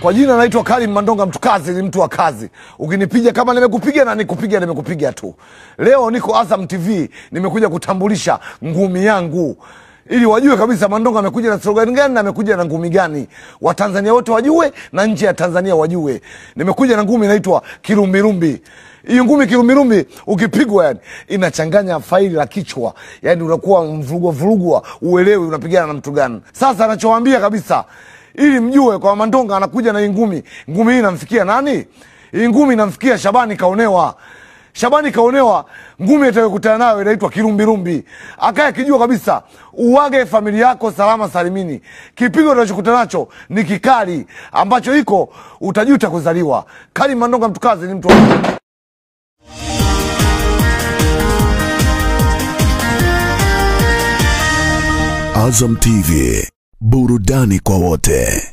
Kwa jina naitwa Karim Mandonga Mtukazi, ni mtu wa kazi. Ukinipiga kama nimekupiga na nimekupiga tu. Leo niko Azam TV, nimekuja kutambulisha ngumi yangu. Ili wajue kabisa Mandonga amekuja na slogan gani na amekuja na ngumi gani. Watanzania wote wajue na nje ya Tanzania wajue. Nimekuja na ngumi inaitwa kirumbi-rumbi. Hii ngumi kirumbi-rumbi ukipigwa yani inachanganya faili la kichwa. Yani unakuwa mvurugwa, uelewi unapigana na mtu gani. Sasa anachowaambia kabisa, ili mjue kwa Mandonga anakuja na ngumi. Ngumi hii inamfikia nani? Hii ngumi inamfikia Shabani Kaonewa. Shabani Kaonewa, ngumi atakayokutana nayo inaitwa kirumbi-rumbi. Akaye kijua kabisa uwage familia yako salama salimini. Kipigo unachokutana nacho ni kikali ambacho iko utajuta kuzaliwa. Karim Mandonga Mtukazi ni mtu wa Azam TV, burudani kwa wote.